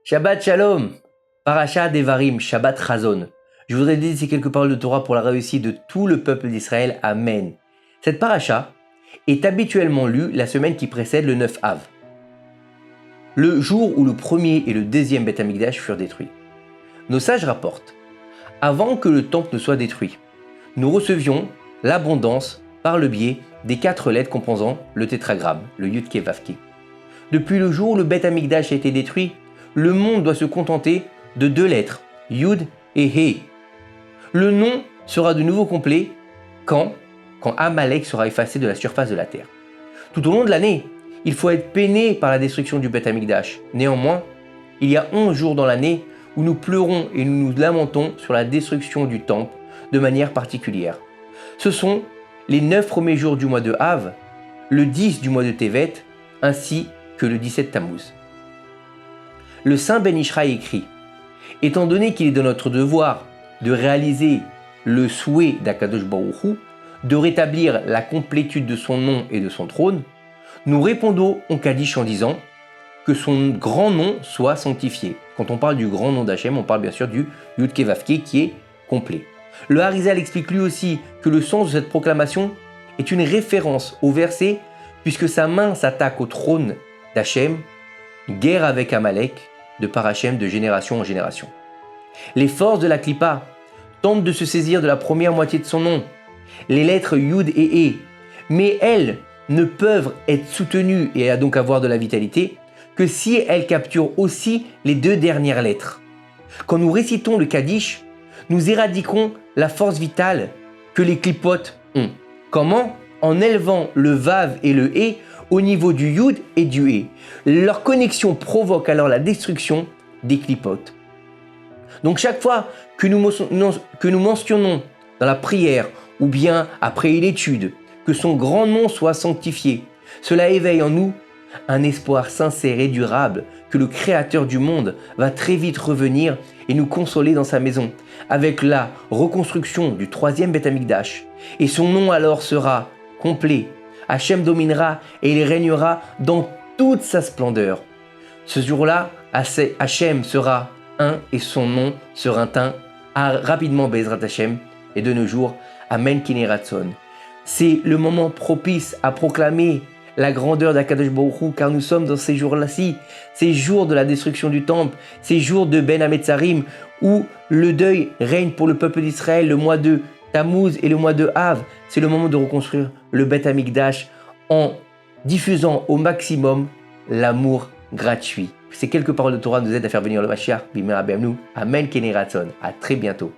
Shabbat Shalom, Parashat Devarim, Shabbat Chazon. Je voudrais dire ces quelques paroles de Torah pour la réussite de tout le peuple d'Israël. Amen. Cette paracha est habituellement lue la semaine qui précède le 9 Av, le jour où le premier et le deuxième Beth Amikdash furent détruits. Nos sages rapportent, avant que le temple ne soit détruit, nous recevions l'abondance par le biais des 4 lettres composant le tétragramme, le Yud-Ke Vav-Ke. Depuis le jour où le Beth Amikdash a été détruit, le monde doit se contenter de 2 lettres, Yud et He. Le nom sera de nouveau complet quand Amalek sera effacé de la surface de la terre. Tout au long de l'année, il faut être peiné par la destruction du Beth Amikdash. Néanmoins, il y a 11 jours dans l'année où nous pleurons et nous nous lamentons sur la destruction du temple de manière particulière. Ce sont les 9 premiers jours du mois de Av, le 10 du mois de Tevet, ainsi que le 17 Tammuz. Le saint Ben Ishraï écrit « Étant donné qu'il est de notre devoir de réaliser le souhait d'Akadosh Baruch Hu, de rétablir la complétude de son nom et de son trône, nous répondons au Kaddish en disant que son grand nom soit sanctifié. » Quand on parle du grand nom d'Hachem, on parle bien sûr du Yud-Ke Vav-Ke qui est complet. Le Harizal explique lui aussi que le sens de cette proclamation est une référence au verset « Puisque sa main s'attaque au trône d'Hachem, guerre avec Amalek, de par Hachem de génération en génération. » Les forces de la Klippa tentent de se saisir de la première moitié de son nom, les lettres Yud et E, mais elles ne peuvent être soutenues et donc avoir de la vitalité que si elles capturent aussi les 2 dernières lettres. Quand nous récitons le Kaddish, nous éradiquons la force vitale que les Klipot ont. Comment ? En élevant le Vav et le E au niveau du Yud et du E. Leur connexion provoque alors la destruction des Klipot. Donc chaque fois que nous mentionnons dans la prière ou bien après l'étude que son grand nom soit sanctifié, cela éveille en nous un espoir sincère et durable que le Créateur du monde va très vite revenir et nous consoler dans sa maison avec la reconstruction du 3e Beth Amikdash. Et son nom alors sera complet. Hachem dominera et il régnera dans toute sa splendeur. Ce jour-là, Hachem sera un et son nom sera un rapidement Bezrat Hachem et de nos jours, Amen Kene Ratzon. C'est le moment propice à proclamer la grandeur d'Akadosh Baruch Hu, car nous sommes dans ces jours-là-ci, ces jours de la destruction du temple, ces jours de Ben Hametzarim, où le deuil règne pour le peuple d'Israël, le mois de Tammuz et le mois de Av. C'est le moment de reconstruire le Beth Amikdash en diffusant au maximum l'amour gratuit. Ces quelques paroles de Torah nous aident à faire venir le Mashiach. Bimera Be'amnu. Amen Kene Ratzon. À très bientôt.